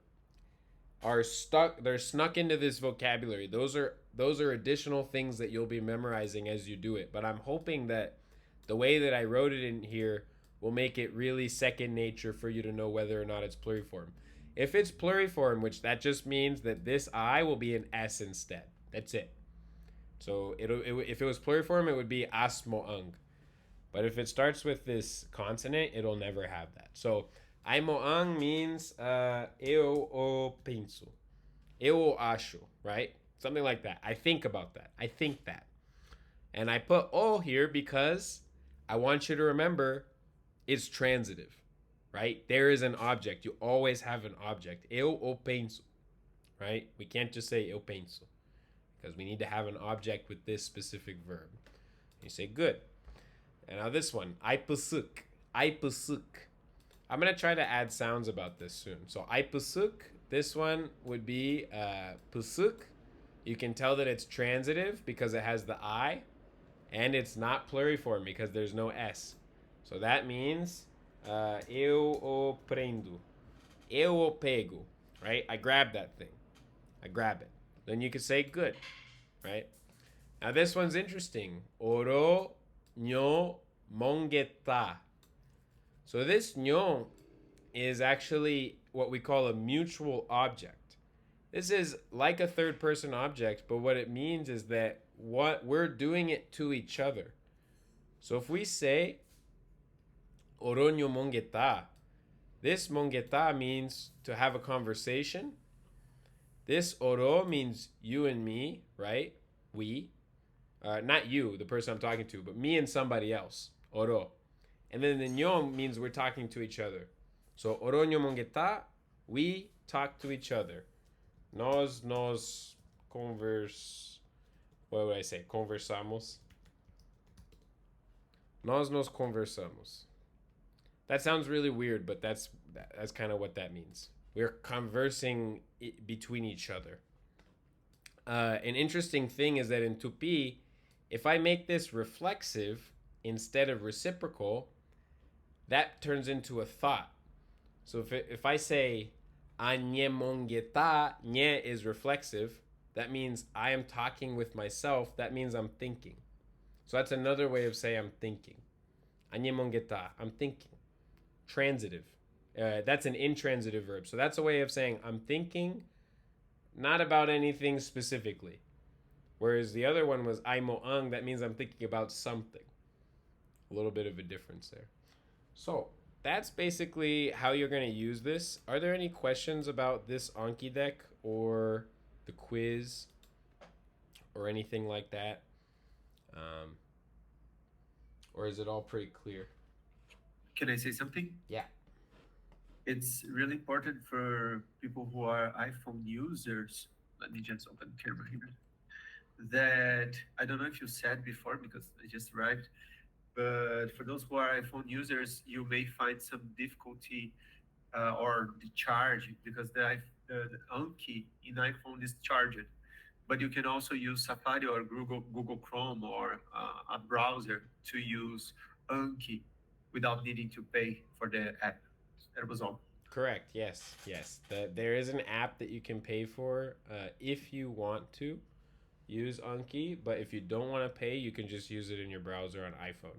A: stuck. They're snuck into this vocabulary. Those are additional things that you'll be memorizing as you do it. But I'm hoping that the way that I wrote it in here will make it really second nature for you to know whether or not it's pluriform. If it's pluriform, which that just means that this I will be an S instead. That's it. So if it was pluriform, it would be asmoang. But if it starts with this consonant, it'll never have that. So aimoang means eu o penso. Eu o acho, right? Something like that. I think about that. I think that. And I put o here because I want you to remember it's transitive, right? There is an object. You always have an object. Eu o penso, right? We can't just say eu penso because we need to have an object with this specific verb. You say good. And now this one, ai pusuk. Ai pusuk. I'm going to try to add sounds about this soon. So ai pusuk, this one would be pusuk. You can tell that it's transitive because it has the I, and it's not pluriform because there's no S. So that means eu o prendo. Eu o pego, right? I grab that thing. I grab it. Then you could say good, right? Now this one's interesting. Oro nyo mongeta. So this nyo is actually what we call a mutual object. This is like a third person object, but what it means is that what we're doing it to each other. So if we say oro nyo mongeta, this mongeta means to have a conversation. This oro means you and me, right? We. Not you, the person I'm talking to, but me and somebody else. Oro. And then the nyo means we're talking to each other. So oro nyo mongeta, we talk to each other. Nos convers. What would I say? Conversamos. Nos conversamos. That sounds really weird, but that's kind of what that means. We're conversing between each other. An interesting thing is that in Tupi, if I make this reflexive instead of reciprocal, that turns into a thought. So if I say Anye mongeta, nye is reflexive. That means I am talking with myself. That means I'm thinking. So that's another way of saying I'm thinking. Anye mongeta, I'm thinking. Transitive. That's an intransitive verb. So that's a way of saying I'm thinking, not about anything specifically. Whereas the other one was aimoang, that means I'm thinking about something. A little bit of a difference there. So that's basically how you're going to use this. Are there any questions about this Anki deck or the quiz or anything like that? Or is it all pretty clear?
E: Can I say something?
A: Yeah.
E: It's really important for people who are iPhone users. Let me just open the camera here. That I don't know if you said before because I just arrived, but for those who are iPhone users, you may find some difficulty or the charge because the Anki in iPhone is charged. But you can also use Safari or Google Chrome or a browser to use Anki. without needing to pay for the app. That was all.
A: Correct. Yes. Yes. There is an app that you can pay for if you want to use Anki, but if you don't want to pay, you can just use it in your browser on iPhone.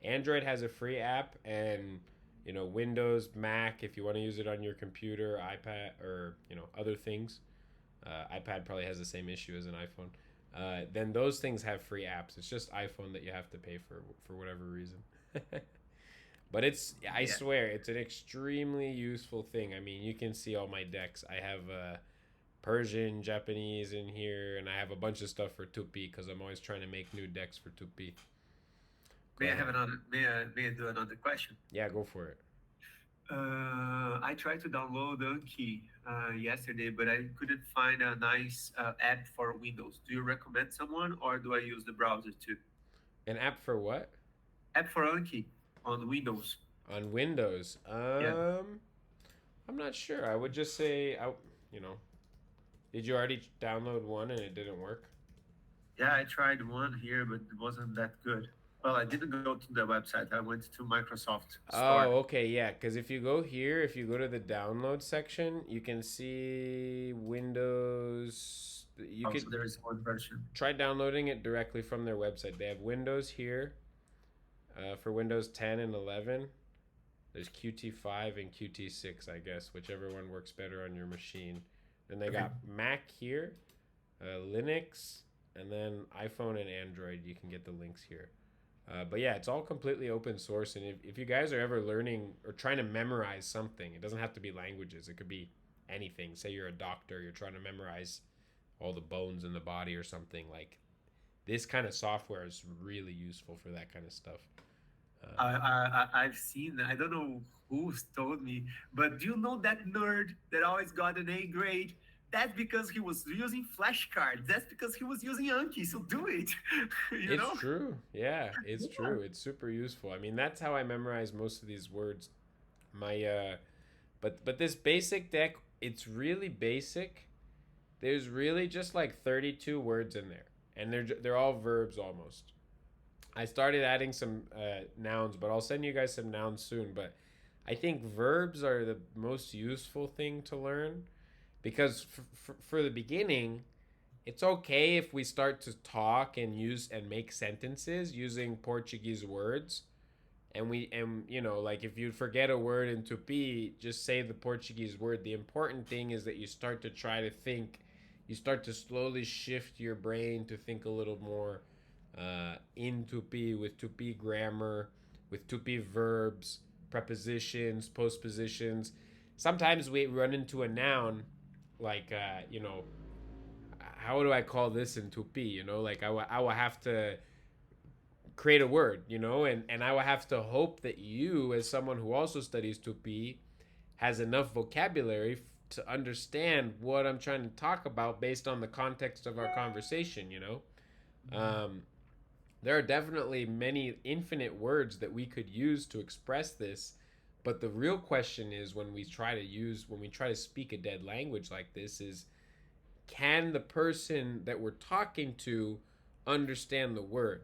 A: Android has a free app, and Windows, Mac, if you want to use it on your computer, iPad, or other things. iPad probably has the same issue as an iPhone. Then those things have free apps. It's just iPhone that you have to pay for whatever reason. But I
E: Yeah.
A: swear, it's an extremely useful thing. I mean, you can see all my decks. I have Persian, Japanese in here, and I have a bunch of stuff for Tupi because I'm always trying to make new decks for Tupi. Go
E: May I have
A: ahead.
E: another? May I do another question?
A: Yeah, go for it.
E: I tried to download Anki yesterday, but I couldn't find a nice app for Windows. Do you recommend someone, or do I use the browser too?
A: An app for what?
E: App for Anki on Windows.
A: On Windows.
E: Yeah,
A: I'm not sure. I would just say, you know, did you already download one and it didn't work?
E: yeah. I tried one here, but it wasn't that good. Well, I didn't go to the website. I went to Microsoft Store.
A: Oh, okay, yeah. Because if you go here, if you go to the download section, you can see Windows. You could
E: Also, there is one version.
A: try downloading it directly from their website. They have Windows here for Windows 10 and 11. There's Qt5 and Qt6, I guess, whichever one works better on your machine. Then they
E: Okay.
A: got Mac here, Linux, and then iPhone and Android. You can get the links here. But yeah, it's all completely open source. And if you guys are ever learning or trying to memorize something, it doesn't have to be languages, it could be anything. Say you're a doctor, you're trying to memorize all the bones in the body or something. Like this kind of software is really useful for that kind of stuff.
E: I've seen. I don't know who's told me, but do you know that nerd that always got an A grade? That's because he was using flashcards. That's because he was using Anki. So do it. you
A: It's
E: know?
A: true. Yeah, it's
E: Yeah.
A: true. It's super useful. I mean, that's how I memorize most of these words. My but this basic deck, it's really basic. There's really just like 32 words in there, and they're all verbs almost. I started adding some nouns, but I'll send you guys some nouns soon. But I think verbs are the most useful thing to learn because for the beginning, it's okay if we start to talk and use and make sentences using Portuguese words. And like if you forget a word in Tupi, just say the Portuguese word. The important thing is that you start to try to think, you start to slowly shift your brain to think a little more in Tupi, with Tupi grammar, with Tupi verbs, prepositions, postpositions. Sometimes we run into a noun like, how do I call this in Tupi? Like I will have to create a word, and I will have to hope that you, as someone who also studies Tupi, has enough vocabulary to understand what I'm trying to talk about based on the context of our conversation. Um, there are definitely many infinite words that we could use to express this, but the real question is when we try to speak a dead language like this is, can the person that we're talking to understand the word?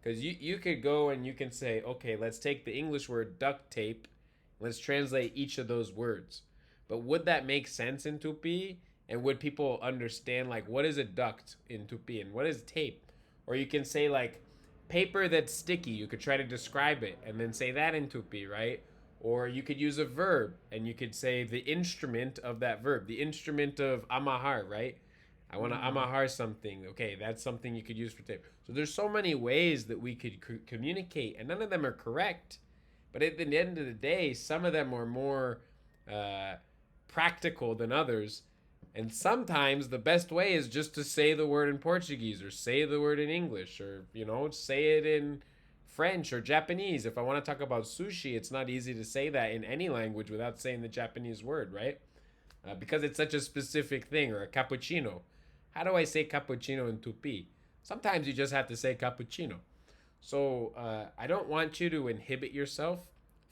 A: Because you could go and you can say, okay, let's take the English word duct tape, let's translate each of those words. But would that make sense in Tupi? And would people understand, like, what is a duct in Tupi and what is tape? Or you can say, like, paper that's sticky. You could try to describe it and then say that in Tupi, right? Or you could use a verb and you could say the instrument of that verb, the instrument of amahar, right? I want to amahar something. Okay, that's something you could use for tape. So there's so many ways that we could communicate, and none of them are correct. But at the end of the day, some of them are more uh, practical than others. And sometimes the best way is just to say the word in Portuguese or say the word in English or, say it in French or Japanese. If I want to talk about sushi, it's not easy to say that in any language without saying the Japanese word, right? Because it's such a specific thing, or a cappuccino. How do I say cappuccino in Tupi? Sometimes you just have to say cappuccino. So I don't want you to inhibit yourself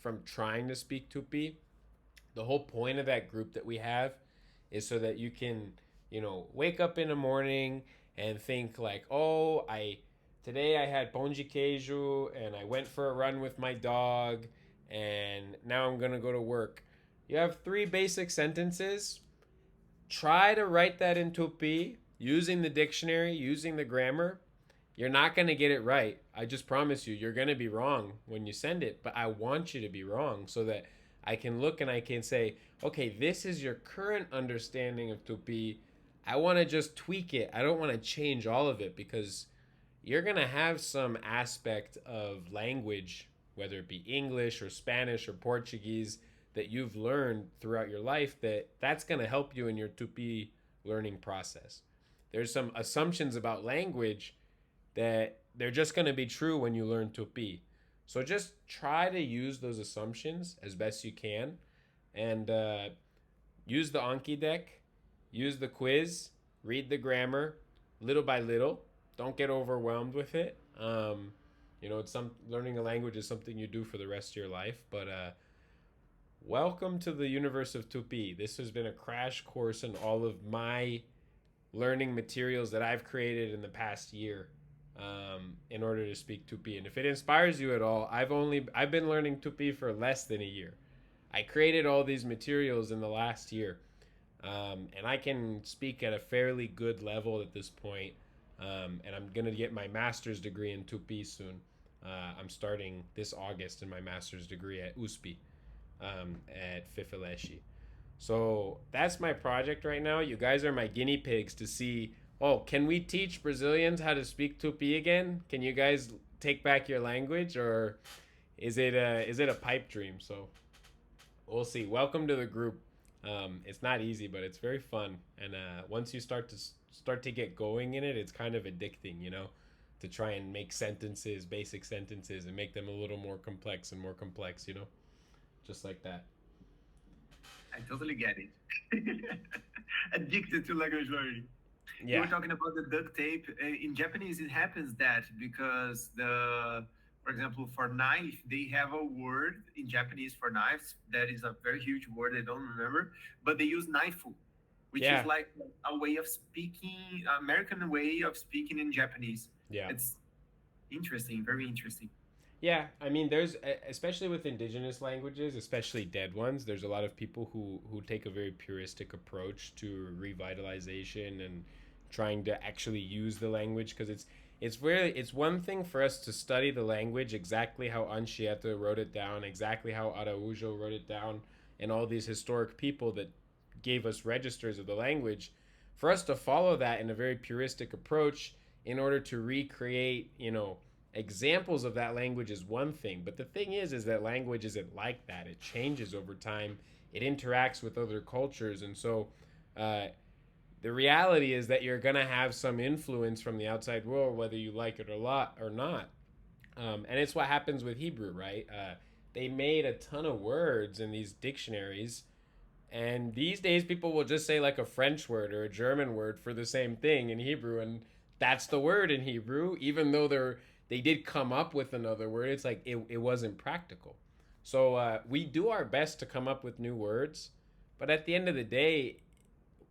A: from trying to speak Tupi. The whole point of that group that we have is so that you can, wake up in the morning and think like, today I had pão de queijo and I went for a run with my dog and now I'm going to go to work. You have three basic sentences. Try to write that in Tupi using the dictionary, using the grammar. You're not going to get it right. I just promise you, you're going to be wrong when you send it, but I want you to be wrong so that I can look and I can say, okay, this is your current understanding of Tupi. I want to just tweak it. I don't want to change all of it because you're going to have some aspect of language, whether it be English or Spanish or Portuguese, that you've learned throughout your life that's going to help you in your Tupi learning process. There's some assumptions about language that they're just going to be true when you learn Tupi. So just try to use those assumptions as best you can and use the Anki deck, use the quiz, read the grammar little by little. Don't get overwhelmed with it. It's some learning a language is something you do for the rest of your life. But welcome to the universe of Tupi. This has been a crash course in all of my learning materials that I've created in the past year in order to speak Tupi. And if it inspires you at all, I've been learning Tupi for less than a year. I created all these materials in the last year, and I can speak at a fairly good level at this point. And I'm gonna get my master's degree in Tupi soon. I'm starting this August in my master's degree at USP at Fifeleshi. So that's my project right now. You guys are my guinea pigs to see. Oh, can we teach Brazilians how to speak Tupi again? Can you guys take back your language, or is it a pipe dream? So we'll see. Welcome to the group. It's not easy, but it's very fun. And once you start to get going in it, it's kind of addicting, to try and make sentences, basic sentences, and make them a little more complex and more complex, just like that.
E: I totally get it. Addicted to language learning.
A: Yeah.
E: You were talking about the duct tape. In Japanese, it happens that because for example, for knife, they have a word in Japanese for knives that is a very huge word. I don't remember, but they use knifeu, which
A: Yeah.
E: is like a way of speaking, American way of speaking in Japanese.
A: Yeah.
E: It's interesting, very interesting.
A: Yeah, I mean, there's especially with indigenous languages, especially dead ones. There's a lot of people who take a very puristic approach to revitalization and trying to actually use the language because it's one thing for us to study the language exactly how Anchieta wrote it down, exactly how Araujo wrote it down, and all these historic people that gave us registers of the language. For us to follow that in a very puristic approach in order to recreate, examples of that language is one thing, but the thing is that language isn't like that. It changes over time. It interacts with other cultures, and so the reality is that you're gonna have some influence from the outside world, whether you like it or not. And it's what happens with Hebrew, right? They made a ton of words in these dictionaries, and these days people will just say like a French word or a German word for the same thing in Hebrew, and that's the word in Hebrew, even though they did come up with another word. It's like it wasn't practical. So we do our best to come up with new words, but at the end of the day,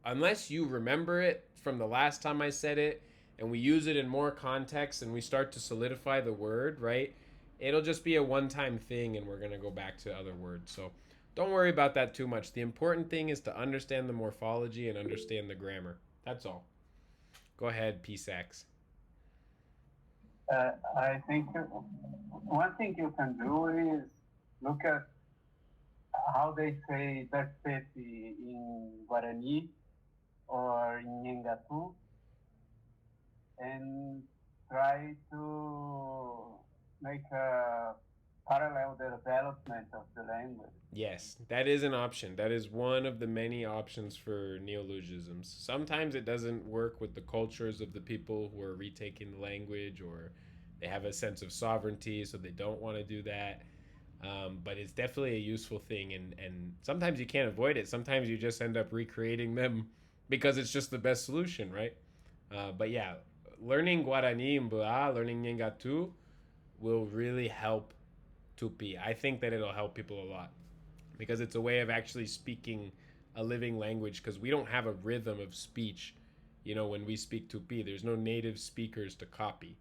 A: unless you remember it from the last time I said it and we use it in more context and we start to solidify the word, right? It'll just be a one-time thing and we're going to go back to other words. So don't worry about that too much. The important thing is to understand the morphology and understand the grammar. That's all. Go ahead, PSAX.
D: I think one thing you can do is look at how they say duct in Guarani or in Nhangatu and try to make a parallel development of the language.
A: Yes, that is an option. That is one of the many options for neologisms. Sometimes it doesn't work with the cultures of the people who are retaking the language, or they have a sense of sovereignty, so they don't want to do that. But it's definitely a useful thing, and sometimes you can't avoid it. Sometimes you just end up recreating them because it's just the best solution, right? But yeah, learning Guarani Mbua, learning Nhangatu will really help Tupi. I think that it'll help people a lot because it's a way of actually speaking a living language, because we don't have a rhythm of speech. When we speak Tupi, there's no native speakers to copy.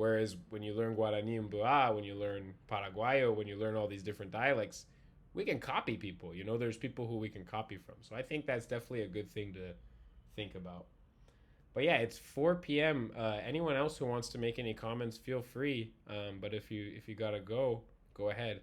A: Whereas when you learn Guarani and Bua, when you learn Paraguayo, when you learn all these different dialects, we can copy people. You know, there's people who we can copy from. So I think that's definitely a good thing to think about. But yeah, it's 4 p.m. Anyone else who wants to make any comments, feel free. But if you gotta go, go ahead.